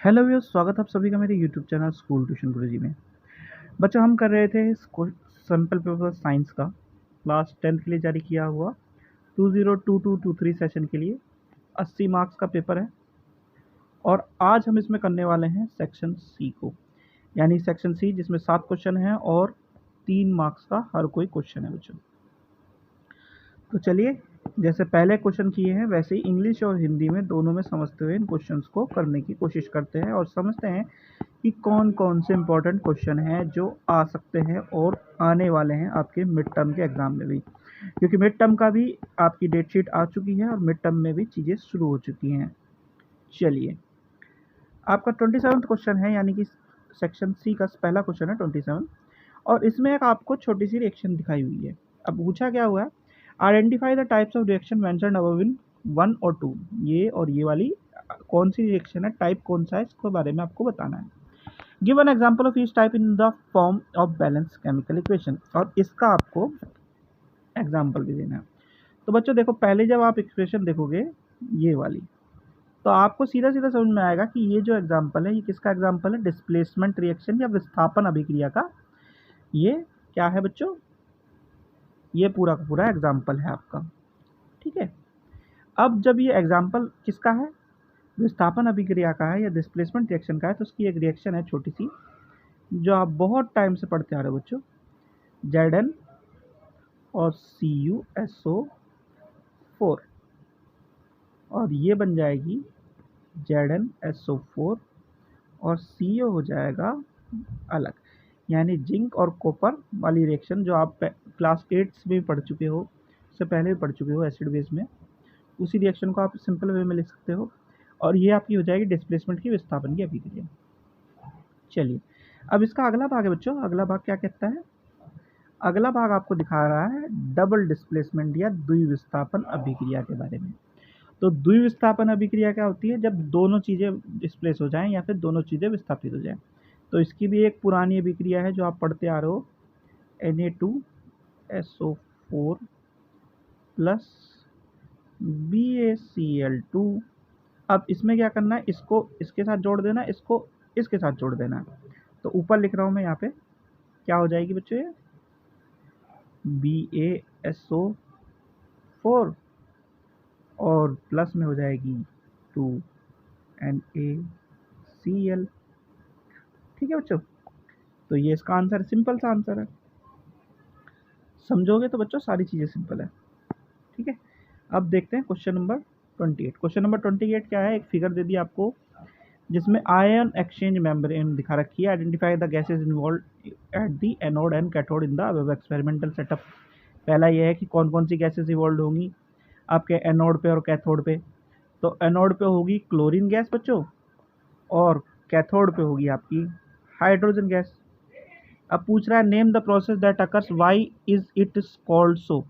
Hello viewers, स्वागत है आप सभी का मेरे यूट्यूब चैनल स्कूल ट्यूशन गुरुजी में। बच्चों, हम कर रहे थे सैम्पल पेपर साइंस का क्लास 10 के लिए जारी किया हुआ 2022-23 सेशन के लिए 80 मार्क्स का पेपर है। और आज हम इसमें करने वाले हैं सेक्शन सी को, यानी सेक्शन सी जिसमें 7 क्वेश्चन हैं और 3 मार्क्स का हर कोई क्वेश्चन है बच्चों। तो चलिए, जैसे पहले क्वेश्चन किए हैं वैसे ही इंग्लिश और हिंदी में दोनों में समझते हुए इन क्वेश्चंस को करने की कोशिश करते हैं और समझते हैं कि कौन कौन से इम्पोर्टेंट क्वेश्चन हैं जो आ सकते हैं और आने वाले हैं आपके मिड टर्म के एग्ज़ाम में भी, क्योंकि मिड टर्म का भी आपकी डेट शीट आ चुकी है और मिड टर्म में भी चीज़ें शुरू हो चुकी हैं। चलिए, आपका 27वां क्वेश्चन है, यानी कि सेक्शन सी का पहला क्वेश्चन है 27, और इसमें एक आपको छोटी सी रिएक्शन दिखाई हुई है। अब पूछा क्या हुआ है, identify the types of reaction mentioned above in 1 और 2। ये और ये वाली कौन सी रिएक्शन है, टाइप कौन सा है, इसके बारे में आपको बताना है। Give an example of each type in the form of balance chemical equation, और इसका आपको एग्जाम्पल भी देना है। तो बच्चों देखो, पहले जब आप इक्वेशन देखोगे ये वाली, तो आपको सीधा सीधा समझ में आएगा कि ये जो एग्जाम्पल है ये किसका एग्जाम्पल है, डिस्प्लेसमेंट रिएक्शन या विस्थापन अभिक्रिया का। ये क्या है बच्चों, ये पूरा का पूरा एग्जाम्पल है आपका। ठीक है, अब जब ये एग्जाम्पल किसका है, विस्थापन अभिक्रिया का है या डिस्प्लेसमेंट रिएक्शन का है, तो उसकी एक रिएक्शन है छोटी सी जो आप बहुत टाइम से पढ़ते आ रहे हो बच्चों, Zn और CuSO4, और ये बन जाएगी ZnSO4 और CO हो जाएगा अलग, यानी जिंक और कॉपर वाली रिएक्शन जो आप क्लास 8 में पढ़ चुके हो, उससे पहले भी पढ़ चुके हो एसिड बेस में, उसी रिएक्शन को आप सिंपल वे में लिख सकते हो, और ये आपकी हो जाएगी डिस्प्लेसमेंट की विस्थापन की अभिक्रिया। चलिए, अब इसका अगला भाग है बच्चों, अगला भाग क्या कहता है, अगला भाग आपको दिखा रहा है डबल डिस्प्लेसमेंट या द्विविस्थापन अभिक्रिया के बारे में। तो द्विविस्थापन अभिक्रिया क्या होती है, जब दोनों चीज़ें डिस्प्लेस हो जाएं या फिर दोनों चीज़ें विस्थापित हो जाएं। तो इसकी भी एक पुरानी अभिक्रिया है जो आप पढ़ते आ रहे हो, Na2SO4 प्लस BaCl2। अब इसमें क्या करना है, इसको इसके साथ जोड़ देना, इसको इसके साथ जोड़ देना। तो ऊपर लिख रहा हूँ मैं यहाँ पे, क्या हो जाएगी बच्चों, ये BaSO4 और प्लस में हो जाएगी 2NaCl। ठीक है बच्चों, तो ये इसका आंसर, सिंपल सा आंसर है। समझोगे तो बच्चों सारी चीज़ें सिंपल है। ठीक है, अब देखते हैं क्वेश्चन नंबर 28। क्वेश्चन नंबर 28 क्या है, एक फिगर दे दी आपको जिसमें आयन एक्सचेंज मेम्ब्रेन दिखा रखी है। Identify the gases involve at the anode and cathode in the experimental setup. पहला ये है कि कौन कौन सी गैसेज इवॉल्व होंगी आपके एनोड पे और कैथोड पे। तो एनोड पे होगी क्लोरीन गैस बच्चों, और कैथोड पे होगी आपकी हाइड्रोजन गैस। अब पूछ रहा है name the process that occurs, why is it called सो।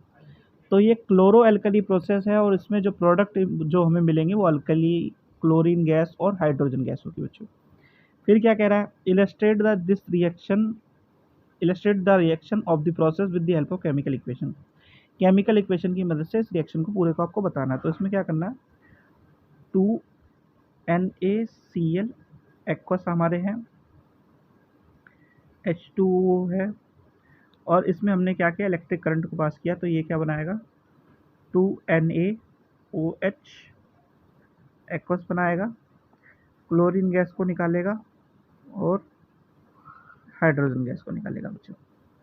तो ये क्लोरो एल्कली प्रोसेस है और इसमें जो प्रोडक्ट जो हमें मिलेंगे वो अल्कली, क्लोरीन गैस और हाइड्रोजन गैस होगी बच्चों। फिर क्या कह रहा है, illustrate the reaction of the process with the help of chemical equation. Chemical equation की मदद से इस रिएक्शन को पूरे को आपको बताना है। तो इसमें क्या करना है, 2NaCl एक्वस हमारे हैं, H2O है, और इसमें हमने क्या किया, इलेक्ट्रिक करंट को पास किया, तो ये क्या बनाएगा, 2NaOH एक्वस बनाएगा, क्लोरीन गैस को निकालेगा और हाइड्रोजन गैस को निकालेगा बच्चों।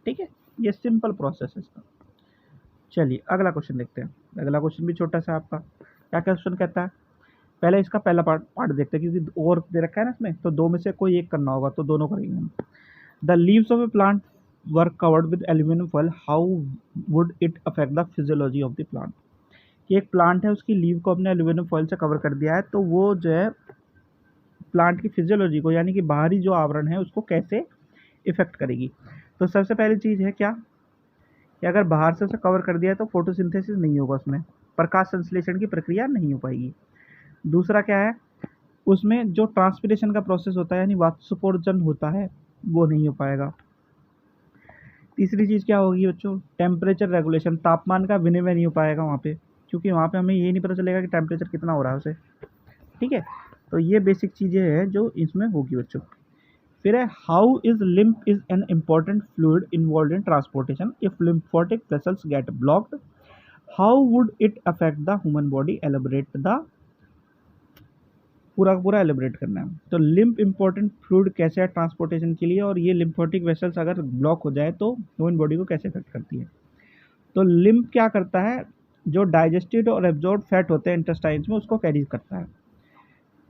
ठीक है, ये सिंपल प्रोसेस है इसका। चलिए अगला क्वेश्चन देखते हैं। अगला क्वेश्चन भी छोटा सा आपका, क्या क्वेश्चन कहता है, पहले इसका पहला पार्ट देखते हैं, क्योंकि और दे रखा है ना इसमें, तो दो में से कोई एक करना होगा, तो दोनों करेंगे हम। The leaves of A plant were covered with aluminium foil, how would it affect the physiology of the plant. कि एक प्लांट है, उसकी लीव को हमने एल्यूमिनियम फॉइल से कवर कर दिया है, तो वो जो है प्लांट की फिजियोलॉजी को, यानी कि बाहरी जो आवरण है उसको कैसे इफेक्ट करेगी। तो सबसे पहली चीज़ है क्या, कि अगर बाहर से उसे कवर कर दिया है तो फोटोसिंथेसिस नहीं होगा, उसमें प्रकाश संश्लेषण की प्रक्रिया नहीं हो पाएगी। दूसरा क्या है, उसमें जो ट्रांसपिरेशन का प्रोसेस होता है, यानी वाष्पोत्सर्जन होता है, वो नहीं हो पाएगा। तीसरी चीज़ क्या होगी बच्चों, टेम्परेचर रेगुलेशन, तापमान का विनिमय नहीं हो पाएगा वहाँ पे, क्योंकि वहाँ पे हमें ये नहीं पता चलेगा कि टेम्परेचर कितना हो रहा है उसे। ठीक है, तो ये बेसिक चीज़ें हैं जो इसमें होगी बच्चों। फिर है how is lymph is an important fluid involve in transportation, if lymphatic vessels get blocked how would it affect the human body, elaborate the पूरा पूरा एलिबरेट करना है। तो लिम्फ इंपॉर्टेंट फ्लूइड कैसे है ट्रांसपोर्टेशन के लिए, और ये लिम्फोटिक वेसल्स अगर ब्लॉक हो जाए तो ह्यूमन बॉडी को कैसे अफेक्ट करती है। तो लिम्फ क्या करता है, जो डाइजेस्टेड और एब्जॉर्ब फैट होते हैं इंटेस्टाइन्स में उसको कैरी करता है।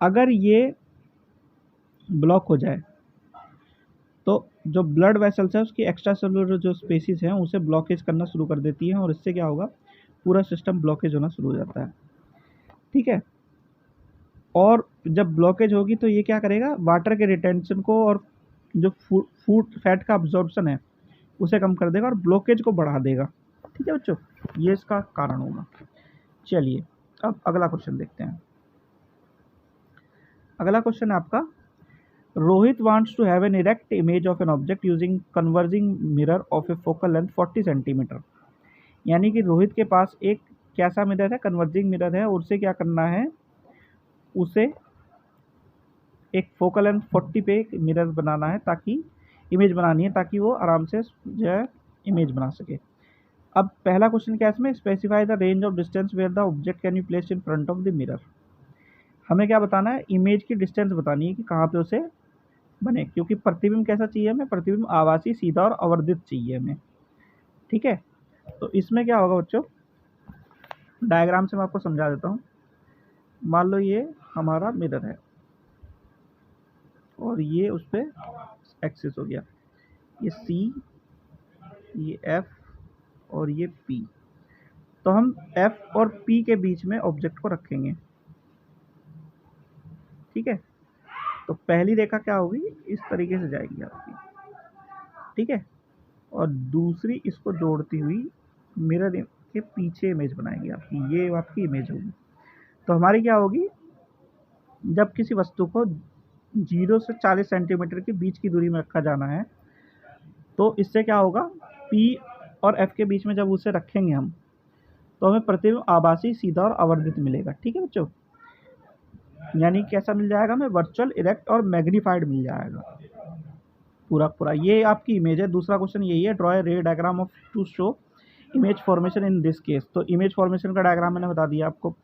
अगर ये ब्लॉक हो जाए तो जो ब्लड वेसल्स है उसकी एक्स्ट्रा सेलुलर जो स्पेसिस हैं उसे ब्लॉकेज करना शुरू कर देती हैं, और इससे क्या होगा, पूरा सिस्टम ब्लॉकेज होना शुरू हो जाता है। ठीक है, और जब ब्लॉकेज होगी तो ये क्या करेगा, वाटर के रिटेंशन को और जो फूड फैट का अब्जॉर्प्शन है उसे कम कर देगा और ब्लॉकेज को बढ़ा देगा। ठीक है बच्चों, ये इसका कारण होगा। चलिए अब अगला क्वेश्चन देखते हैं। अगला क्वेश्चन है आपका, Rohit wants to have an erect image of an object using converging mirror of a focal length 40 centimetre. यानी कि रोहित के पास एक कैसा मिरर है, कन्वर्जिंग मिरर है, और उसे क्या करना है, उसे एक फोकल लेंथ 40 पे एक मिरर बनाना है, ताकि इमेज बनानी है, ताकि वो आराम से जो है इमेज बना सके। अब पहला क्वेश्चन क्या है इसमें, specify the range of distance where the object can be placed in front of the mirror. हमें क्या बताना है, इमेज की डिस्टेंस बतानी है कि कहाँ पे उसे बने, क्योंकि प्रतिबिंब कैसा चाहिए हमें, प्रतिबिंब आभासी, सीधा और आवर्धित चाहिए हमें। ठीक है, तो इसमें क्या होगा बच्चों, डायग्राम से मैं आपको समझा देता हूँ। मान लो ये हमारा मिरर है और ये उस पर एक्सिस हो गया, ये C, ये F और ये P। तो हम F और P के बीच में ऑब्जेक्ट को रखेंगे। ठीक है, तो पहली रेखा क्या होगी, इस तरीके से जाएगी आपकी। ठीक है, और दूसरी इसको जोड़ती हुई मिरर के पीछे इमेज बनाएगी आपकी, ये आपकी इमेज होगी। तो हमारी क्या होगी, जब किसी वस्तु को 0 से 40 सेंटीमीटर के बीच की दूरी में रखा जाना है तो इससे क्या होगा, P और F के बीच में जब उसे रखेंगे हम तो हमें प्रतिबिंब आभासी, सीधा और आवर्धित मिलेगा। ठीक है बच्चों, यानी कैसा मिल जाएगा, हमें वर्चुअल, इरेक्ट और मैग्नीफाइड मिल जाएगा पूरा पूरा। ये आपकी इमेज है। दूसरा क्वेश्चन यही है, draw a ray diagram of to show image formation in this case. तो इमेज फॉर्मेशन का डायग्राम मैंने बता दिया आपको।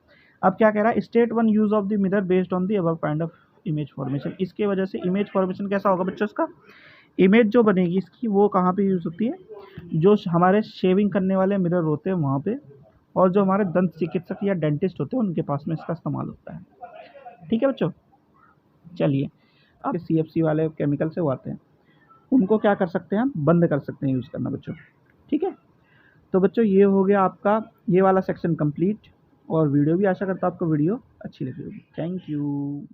अब क्या कह रहा है, state one use of the mirror based on the above kind of image formation. इसके वजह से इमेज फॉर्मेशन कैसा होगा बच्चों, इसका इमेज जो बनेगी इसकी वो कहाँ पे यूज़ होती है, जो हमारे शेविंग करने वाले मिरर होते हैं वहाँ पे, और जो हमारे दंत चिकित्सक या डेंटिस्ट होते हैं उनके पास में इसका इस्तेमाल होता है। ठीक है बच्चों, चलिए अब CFC वाले केमिकल से वो आते हैं, उनको क्या कर सकते हैं हम, बंद कर सकते हैं यूज़ करना बच्चों। ठीक है, तो बच्चों ये हो गया आपका ये वाला सेक्शन कंप्लीट, और वीडियो भी आशा करता हूँ आपको वीडियो अच्छी लगी होगी। Thank you.